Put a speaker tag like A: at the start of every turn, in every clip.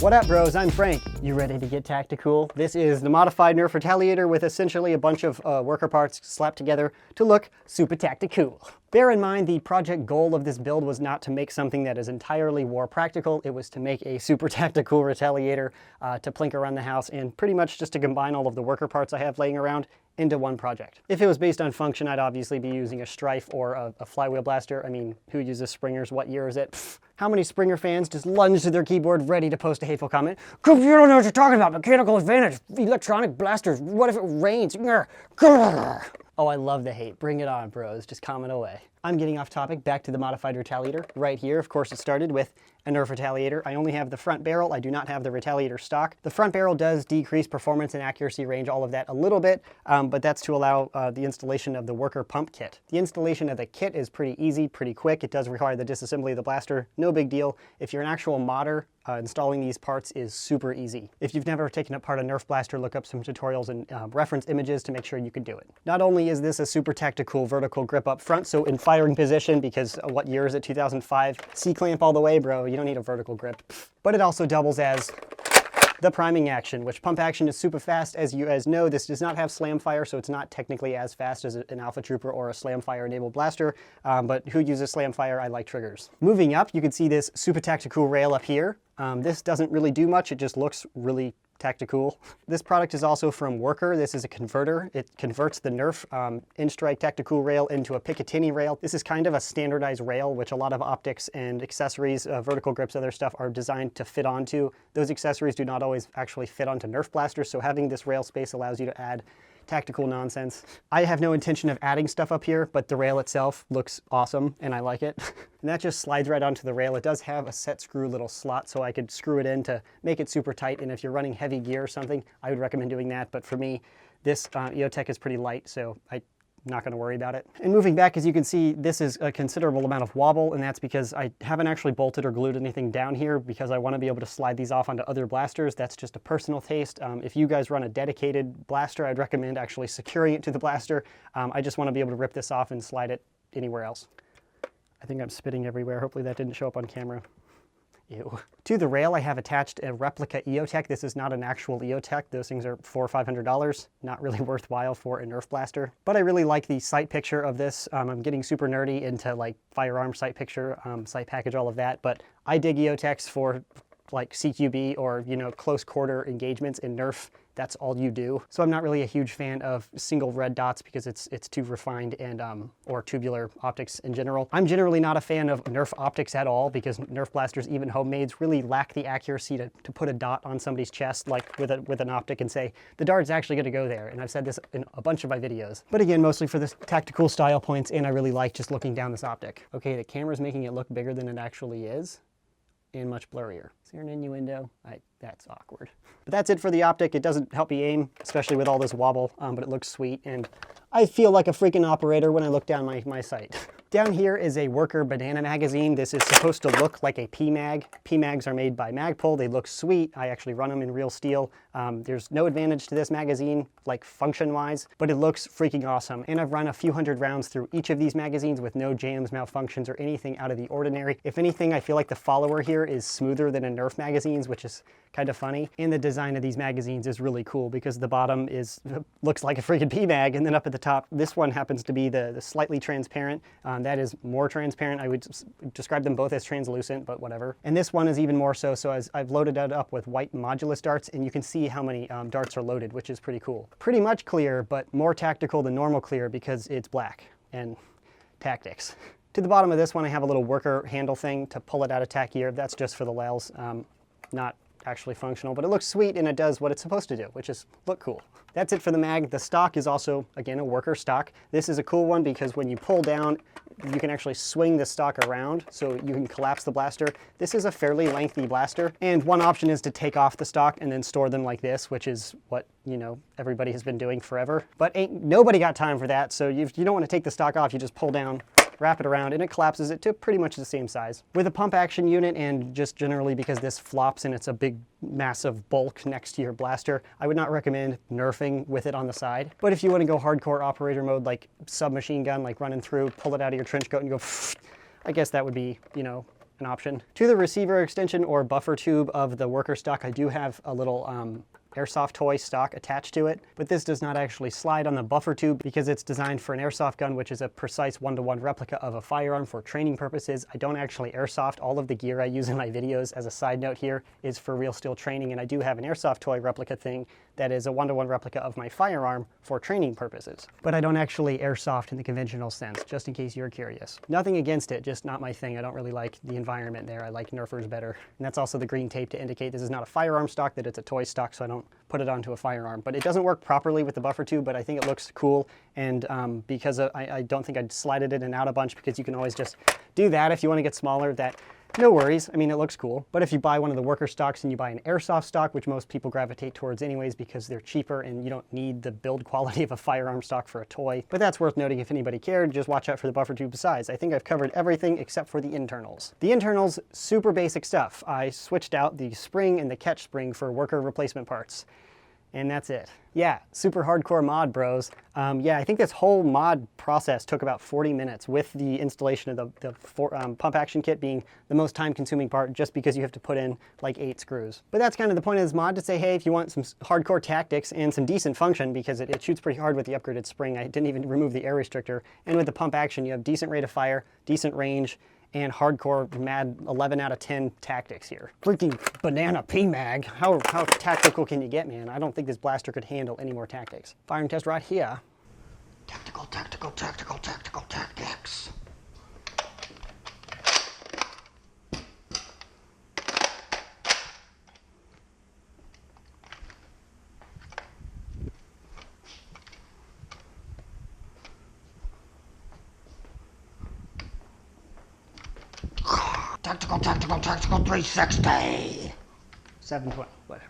A: What up, bros? I'm Frank. You ready to get tactical? This is the modified Nerf Retaliator with essentially a bunch of worker parts slapped together to look super tactical. Bear in mind, the project goal of this build was not to make something that is entirely war practical. It was to make a super tactical Retaliator to plink around the house and pretty much just to combine all of the worker parts I have laying around into one project. If it was based on function, I'd obviously be using a Strife or a flywheel blaster. I mean, who uses Springers? What year is it? Pfft. How many Springer fans just lunge to their keyboard ready to post a hateful comment? You don't know what you're talking about. Mechanical advantage, electronic blasters. What if it rains? Grr. Oh, I love the hate. Bring it on, bros. Just comment away. I'm getting off topic. Back to the modified Retaliator right here. Of course, it started with a Nerf Retaliator. I only have the front barrel. I do not have the Retaliator stock. The front barrel does decrease performance and accuracy range, all of that a little bit, but that's to allow the installation of the worker pump kit. The installation of the kit is pretty easy, pretty quick. It does require the disassembly of the blaster. No big deal. If you're an actual modder, installing these parts is super easy. If you've never taken apart a Nerf blaster, look up some tutorials and reference images to make sure you can do it. Not only is this a super tactical vertical grip up front, so in firing position, because what year is it, 2005? C-clamp all the way, bro. You don't need a vertical grip. But it also doubles as the priming action, which pump action is super fast. As you guys know, this does not have slam fire, so it's not technically as fast as an Alpha Trooper or a slam fire enabled blaster, but who uses slam fire? I like triggers. Moving up, you can see this super tactical rail up here. This doesn't really do much, it just looks really tactical. This product is also from Worker. This is a converter. It converts the Nerf In-Strike tactical rail into a Picatinny rail. This is kind of a standardized rail, which a lot of optics and accessories, vertical grips, other stuff are designed to fit onto. Those accessories do not always actually fit onto Nerf blasters, so having this rail space allows you to add tactical nonsense. I have no intention of adding stuff up here, but the rail itself looks awesome and I like it. And that just slides right onto the rail. It does have a set screw little slot, so I could screw it in to make it super tight. And if you're running heavy gear or something, I would recommend doing that. But for me, this EOTech is pretty light, so I'm not going to worry about it. And moving back, as you can see, this is a considerable amount of wobble, and that's because I haven't actually bolted or glued anything down here because I want to be able to slide these off onto other blasters. That's just a personal taste. If you guys run a dedicated blaster, I'd recommend actually securing it to the blaster. I just want to be able to rip this off and slide it anywhere else. I think I'm spitting everywhere. Hopefully that didn't show up on camera. Ew. To the rail, I have attached a replica EOTech. This is not an actual EOTech. Those things are $400 or $500. Not really worthwhile for a Nerf blaster. But I really like the sight picture of this. I'm getting super nerdy into like firearm sight picture, sight package, all of that. But I dig EOTechs for like CQB or, you know, close quarter engagements. In Nerf, that's all you do. So I'm not really a huge fan of single red dots because it's too refined and or tubular optics in general. I'm generally not a fan of Nerf optics at all because Nerf blasters, even homemades, really lack the accuracy to put a dot on somebody's chest like with an optic and say the dart's actually going to go there. And I've said this in a bunch of my videos. But again, mostly for the tactical style points, and I really like just looking down this optic. Okay, the camera's making it look bigger than it actually is and much blurrier. Is there an innuendo? That's awkward. But that's it for the optic. It doesn't help me aim, especially with all this wobble, but it looks sweet, and I feel like a freaking operator when I look down my sight. Down here is a Worker banana magazine. This is supposed to look like a PMag. PMags are made by Magpul. They look sweet. I actually run them in real steel. There's no advantage to this magazine, like function-wise, but it looks freaking awesome. And I've run a few hundred rounds through each of these magazines with no jams, malfunctions, or anything out of the ordinary. If anything, I feel like the follower here is smoother than a Nerf magazine's, which is kind of funny. And the design of these magazines is really cool because the bottom looks like a freaking PMag, and then up at the top, this one happens to be the slightly transparent. That is more transparent. I would describe them both as translucent, but whatever. And this one is even more so, as I've loaded it up with white modulus darts, and you can see how many darts are loaded, which is pretty cool. Pretty much clear, but more tactical than normal clear because it's black and tactics. To the bottom of this one, I have a little Worker handle thing to pull it out of tack gear. That's just for the lels, not actually functional, but it looks sweet and it does what it's supposed to do, which is look cool. That's it for the mag. The stock is also, again, a Worker stock. This is a cool one because when you pull down, you can actually swing the stock around, so you can collapse the blaster. This is a fairly lengthy blaster, and one option is to take off the stock and then store them like this, which is what, you know, everybody has been doing forever. But ain't nobody got time for that, so if you don't want to take the stock off, you just pull down, wrap it around, and it collapses it to pretty much the same size. With a pump action unit, and just generally because this flops and it's a big massive bulk next to your blaster, I would not recommend nerfing with it on the side. But if you want to go hardcore operator mode, like submachine gun, like running through, pull it out of your trench coat and go, I guess that would be, you know, an option. To the receiver extension or buffer tube of the worker stock, I do have a little airsoft toy stock attached to it, but this does not actually slide on the buffer tube because it's designed for an airsoft gun, which is a precise one-to-one replica of a firearm for training purposes. I don't actually airsoft. All of the gear I use in my videos, as a side note here, is for real steel training, and I do have an airsoft toy replica thing that is a one-to-one replica of my firearm for training purposes. But I don't actually airsoft in the conventional sense, just in case you're curious. Nothing against it, just not my thing. I don't really like the environment there. I like Nerfers better. And that's also the green tape to indicate this is not a firearm stock, that it's a toy stock, so I don't put it onto a firearm. But it doesn't work properly with the buffer tube, but I think it looks cool. And because I don't think I'd slide it in and out a bunch, because you can always just do that if you want to get smaller. That no worries. I mean, it looks cool. But if you buy one of the worker stocks and you buy an airsoft stock, which most people gravitate towards anyways because they're cheaper and you don't need the build quality of a firearm stock for a toy. But that's worth noting if anybody cared. Just watch out for the buffer tube size. I think I've covered everything except for the internals. The internals, super basic stuff. I switched out the spring and the catch spring for worker replacement parts. And that's it. Yeah, super hardcore mod, bros. Yeah, I think this whole mod process took about 40 minutes with the installation of the pump action kit being the most time-consuming part, just because you have to put in like 8 screws. But that's kind of the point of this mod, to say, hey, if you want some hardcore tactics and some decent function, because it shoots pretty hard with the upgraded spring. I didn't even remove the air restrictor. And with the pump action, you have decent rate of fire, decent range, and hardcore mad 11 out of 10 tactics here. Freaking banana PMAG. How tactical can you get, man? I don't think this blaster could handle any more tactics. Firing test right here. Tactical, tactical, tactical, tactical tactics. Tactical, tactical, tactical 360. 720, whatever.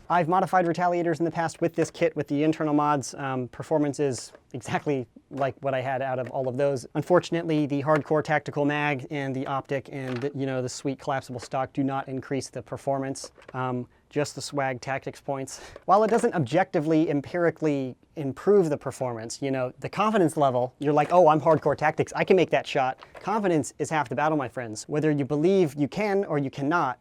A: I've modified Retaliators in the past with this kit, with the internal mods. Performance is exactly like what I had out of all of those. Unfortunately, the hardcore tactical mag and the optic and the sweet collapsible stock do not increase the performance. Just the swag tactics points. While it doesn't objectively, empirically improve the performance, the confidence level, you're like, oh, I'm hardcore tactics, I can make that shot. Confidence is half the battle, my friends. Whether you believe you can or you cannot,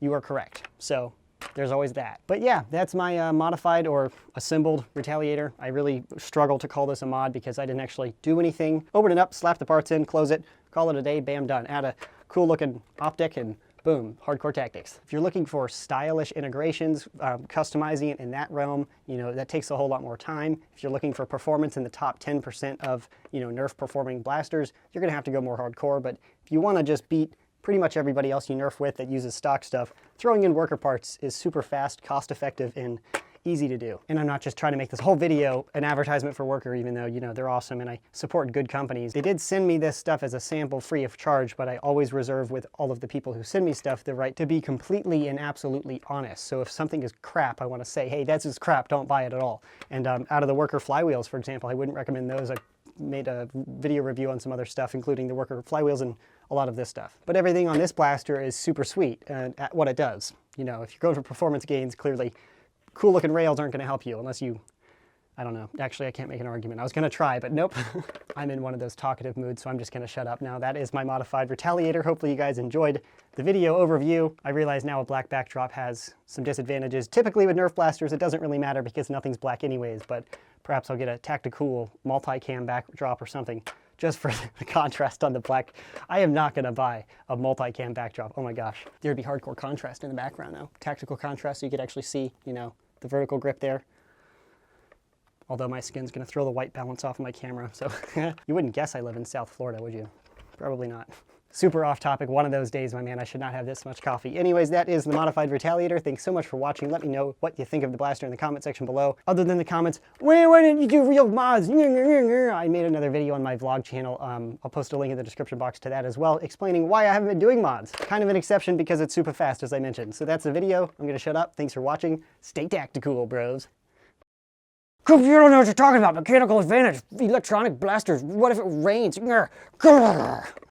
A: you are correct. So there's always that. But yeah, that's my modified or assembled Retaliator. I really struggle to call this a mod because I didn't actually do anything. Open it up, slap the parts in, close it, call it a day, bam, done. Add a cool looking optic and boom, hardcore tactics. If you're looking for stylish integrations, customizing it in that realm, that takes a whole lot more time. If you're looking for performance in the top 10% of, Nerf performing blasters, you're gonna have to go more hardcore. But if you wanna just beat pretty much everybody else you Nerf with that uses stock stuff, throwing in worker parts is super fast, cost effective, and easy to do. And I'm not just trying to make this whole video an advertisement for Worker, even though, they're awesome and I support good companies. They did send me this stuff as a sample free of charge, but I always reserve with all of the people who send me stuff the right to be completely and absolutely honest. So if something is crap, I want to say, hey, that's just crap, don't buy it at all. And out of the Worker flywheels, for example, I wouldn't recommend those. I made a video review on some other stuff, including the Worker flywheels and a lot of this stuff. But everything on this blaster is super sweet at what it does. If you're going for performance gains, clearly cool looking rails aren't going to help you unless you, I don't know. Actually, I can't make an argument. I was going to try, but nope. I'm in one of those talkative moods, so I'm just going to shut up now. That is my modified Retaliator. Hopefully you guys enjoyed the video overview. I realize now a black backdrop has some disadvantages. Typically with Nerf blasters, it doesn't really matter because nothing's black anyways, but perhaps I'll get a tactical multi-cam backdrop or something just for the contrast on the black. I am not going to buy a multi-cam backdrop. Oh my gosh. There'd be hardcore contrast in the background though. Tactical contrast so you could actually see, the vertical grip there. Although my skin's going to throw the white balance off of my camera, so you wouldn't guess I live in South Florida, would you? Probably not. Super off topic, one of those days, my man. I should not have this much coffee. Anyways, that is the modified Retaliator. Thanks so much for watching. Let me know what you think of the blaster in the comment section below. Other than the comments, why didn't you do real mods? I made another video on my vlog channel. I'll post a link in the description box to that as well, explaining why I haven't been doing mods. Kind of an exception because it's super fast, as I mentioned. So that's the video. I'm gonna shut up. Thanks for watching. Stay tactical, bros. You don't know what you're talking about. Mechanical advantage, electronic blasters. What if it rains?